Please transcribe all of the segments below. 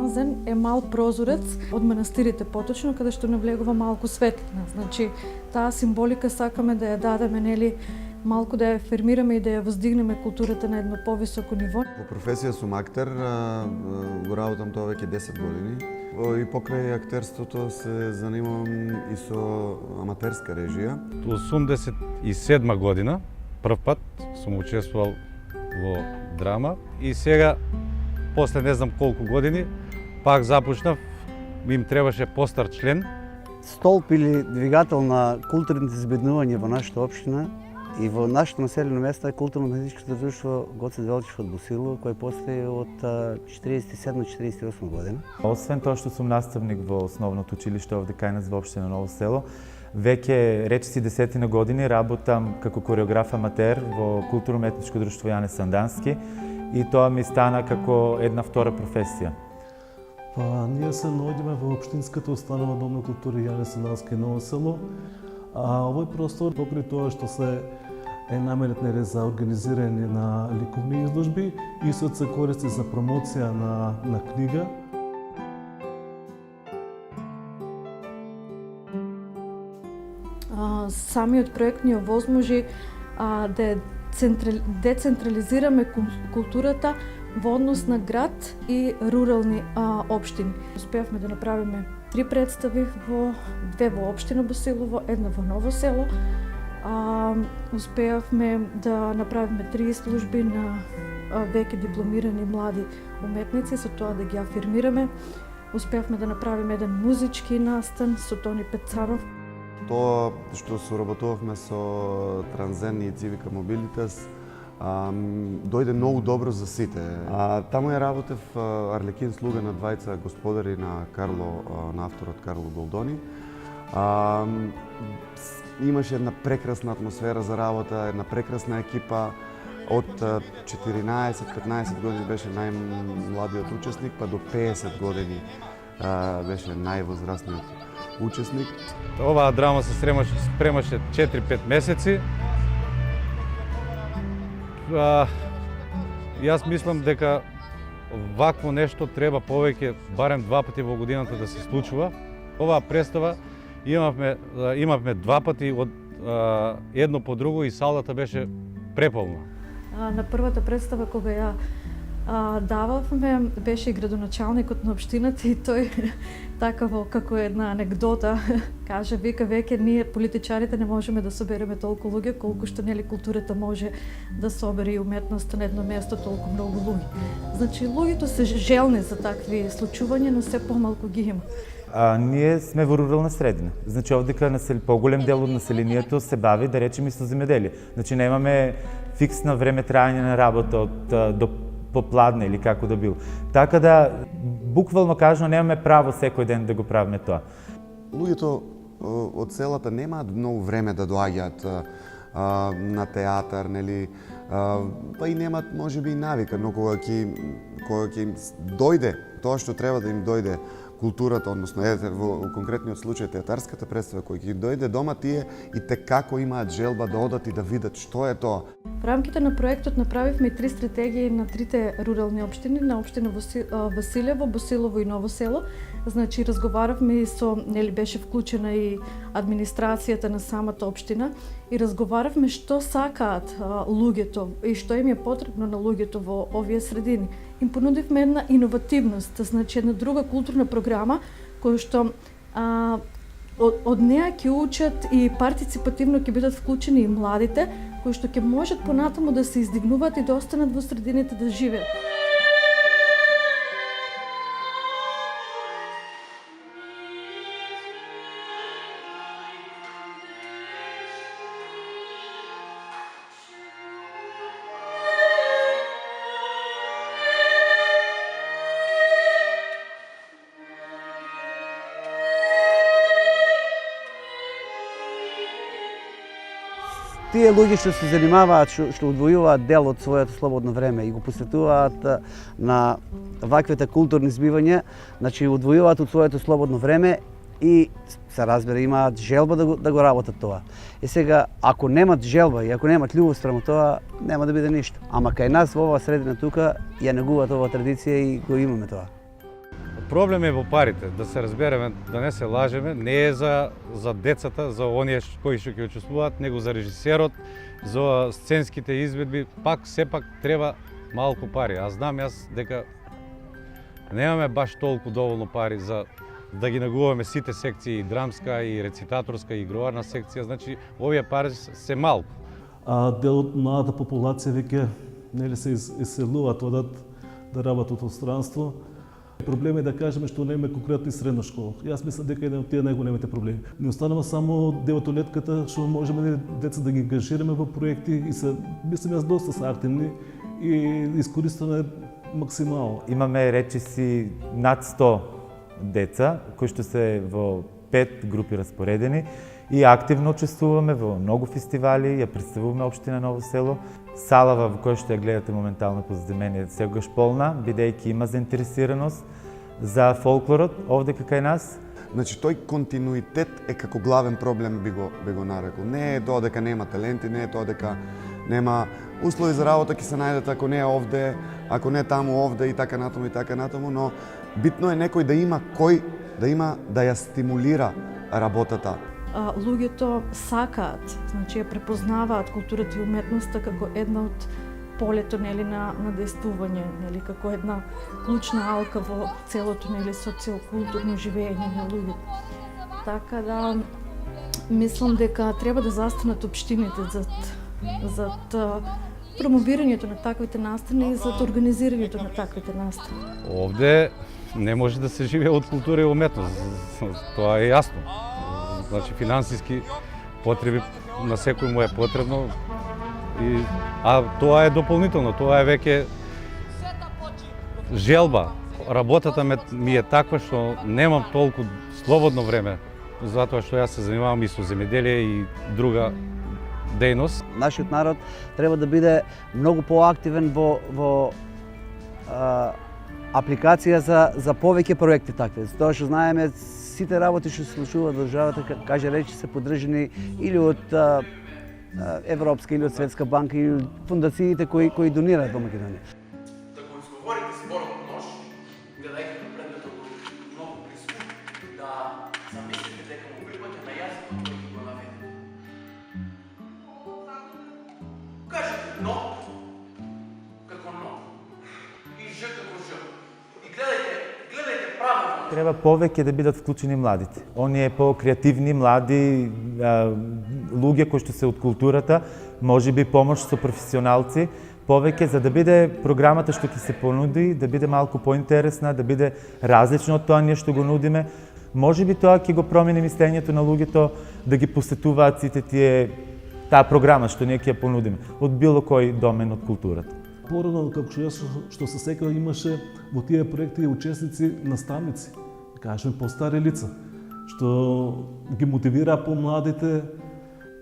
Трансен е мал прозорец од манастирите поточно, каде што навлегува малку светлина. Значи, таа символика сакаме да ја дадеме, нели, малку да ја афирмираме и да ја воздигнеме културата на едно повисоко ниво. По професија сум актер, го работам тоа веќе 10 години. И покрај актерството се занимавам и со аматерска режија. 87 година прв пат сум учествувал во драма и сега, после не знам колку години, пак започнав, им требаше постар член. Столб или двигател на културните збеднувања во нашата општина и во нашето населено место е културно-етничкото друштво Гоце Делчев од Босилово, кој постои од 47-48 година. Освен тоа што сум наставник во основното училиште овде кај нас во општина Ново село, веќе речиси 10 години работам како кореограф аматер во културно-етничко друштво Јане Сандански и тоа ми стана како една втора професија. Ние се наоѓаме во општинската установа Дом на култура Јане Сандански Ново село. Овој простор, покрај тоа што се е наменет за организирање на ликовни изложби, исто се користи за промоција на книга. Самиот проект ни овозможи да децентрализираме културата во однос на град и рурални општини. Успеавме да направиме 3 представи, две во општина Босилово, една во Ново село. Успеавме да направиме 3 изложби на веќе дипломирани млади уметници, со тоа да ги афирмираме. Успеавме да направиме еден музички настан со Тони Пецанов. Тоа што соработувавме со Трансен и Цивика Мобилитас дојде многу добро за сите. Таму ја работев Арлекин слуга на двајца господари на авторот Карло Голдони. Имаше една прекрасна атмосфера за работа, една прекрасна екипа. Од 14-15 години беше најмладиот учесник, па до 50 години беше највозрастниот учесник. Оваа драма се спремаше 4-5 месеци. Јас мислам дека вакво нешто треба повеќе, барем 2 пати во годината да се случува. Оваа представа имавме 2 пати од едно по друго и салата беше преполна. На првата представа кога ја дававме, беше и градоначалникот на општината и тој такаво како една анегдота кажа, вика, веќе ние политичарите не можеме да собереме толку луѓе колку што нели културата може да собере и уметноста на едно место толку многу луѓе. Значи луѓето се желни за такви случувања, но се помалку ги има. Ние сме во рурална средина. Значи овдека поголем дел од населението се бави, да речеме, со земеделие. Значи немаме фиксна време трајање на работа до попладне или како да било. Така да, буквално кажано, немаме право секој ден да го правиме тоа. Луѓето од селата немаат многу време да доаѓаат на театар, нели, па и немаат можеби и навика, но кога ќе им дојде тоа што треба да им дојде, културата, односно во конкретниот случај театарската представа, кој ќе дојде дома, тие и текако имаат желба да одат и да видат што е тоа. В рамките на проектот направивме и 3 стратегии на 3 рурални општини, на општина Василево, Босилово и Ново село. Значи разговаравме и со, нели беше вклучена и администрацијата на самата општина и разговаравме што сакаат луѓето и што им е потребно на луѓето во овие средини. Им понудивме една иновативност, значи една друга културна програма која што од неа ќе учат и партиципативно ќе бидат вклучени и младите, кои што ќе можат понатаму да се издигнуваат и да останат во средините да живеат. Тие луѓе што се занимаваат, што одвојуваат дел од своето слободно време и го посветуваат на ваквите културни збивања, значи одвојуваат од своето слободно време и се разбира имаат желба да го работат тоа. И сега, ако немат желба и ако немат љубов спрема тоа, нема да биде ништо. Ама кај нас во оваа средина тука ја негуваат оваа традиција и го имаме тоа. Проблем е во парите, да се разбереме, да не се лажеме, не е за децата, за оние кои што ќе учествуваат, него за режисерот, за сценските изведби, пак сепак треба малку пари. А знам јас дека немаме баш толку доволно пари за да ги нагуваме сите секции, и драмска, и рецитаторска, и игроварна секција, значи овие пари се малку. А дел од младата популација веќе нели се иселуваат, одат да работат од странство. Проблем е да кажеме што немаме конкретно и средна школа. Јас мислам дека еден од тие најголемите проблеми. Не останува само деветолетката, што можеме деца да ги ангажираме во проекти и се, мислам јас, доста се активни и искористаме максимално. Имаме речиси над 100 деца кои што се во 5 групи распоредени и активно учествуваме во многу фестивали, ја представуваме општина Ново село. Салава во која што ја гледате моментално по заземение секогаш полна, бидејќи има заинтересираност за фолклорот овде кај нас. Значи, тој континуитет е како главен проблем, би го нарекол. Не е тоа дека нема таленти, не е тоа дека нема услови за работа, ќе се најдат ако не е овде, ако не таму овде и така натаму, но битно е некој да има кој да ја стимулира работата. Луѓето сакаат, значи ја препознаваат културата и уметноста како една од полето, нели, на дејствување, нели, како една клучна алка во целото, нели, социокултурно живење на луѓето. Така да мислам дека треба да застанат општините зад промовирањето на таквите настани и зад организирањето на таквите настани. Овде не може да се живее од култура и уметност, тоа е јасно. Значи, финансиски потреби на секој му е потребно, а тоа е дополнително, тоа е веќе желба. Работата ми е таква што немам толку слободно време, затоа што јас се занимавам и со земеделие и друга дејност. Нашиот народ треба да биде многу поактивен во апликација за повеќе проекти такви. Тоа што знаеме, сите работи што се случуваат во државата, каже речи, се поддржани или од Европска или од Светска банка или од фондациите кои донираат во Македонија. Да го изговорите зборот нож, гледајќи на предметот многу близко, да замислите дека му припаѓа на јазикот кој го наведе. Кажете но како но и ж како ж. И гледајте правилно. Треба повеќе да бидат вклучени младите. Оние по-креативни, млади луѓе кои што се од културата, можеби помош со професионалци, повеќе за да биде програмата што ќе се понуди, да биде малку поинтересна, да биде различно од тоа ние што го нудиме. Можеби тоа ќе го промени мислењето на луѓето да ги посетуваат сите таа програма што ние ќе ја понудиме од било кој домен од културата. Порано, како што се секоја имаше во тие проекти учесници наставници, кажеме постари лица, што ги мотивира помладите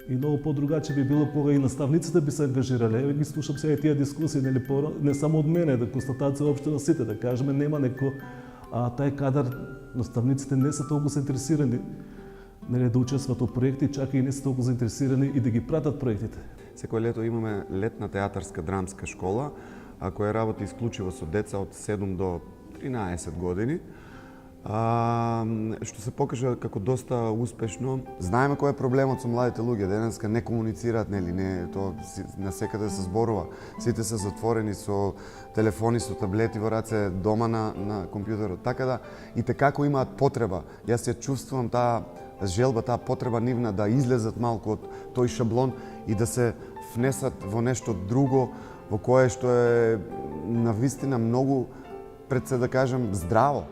и многу подругаче би било кога и наставниците би се ангажирале. Еве ги слушам сега тие дискусии, нели, не само од мене, да констатација општо на сите, да кажеме нема неко тај кадар, наставниците не се толку заинтересирани, нели, да учестват во проекти, чака и не се толку заинтересирани и да ги пратат проектите. Секој лето имаме летна театарска драмска школа, која работи исклучиво со деца од 7 до 13 години, што се покажа како доста успешно. Знаеме кој е проблемот со младите луѓе, денеска не комуницираат, нели, не тоа насекаде се зборува. Сите се затворени со телефони, со таблети во раце, дома на компјутерот. Така да и како имаат потреба. Јас ја чувствувам таа желба, таа потреба нивна да излезат малку од тој шаблон и да се внесат во нешто друго, во кое што е навистина многу, пред се да кажем, здраво.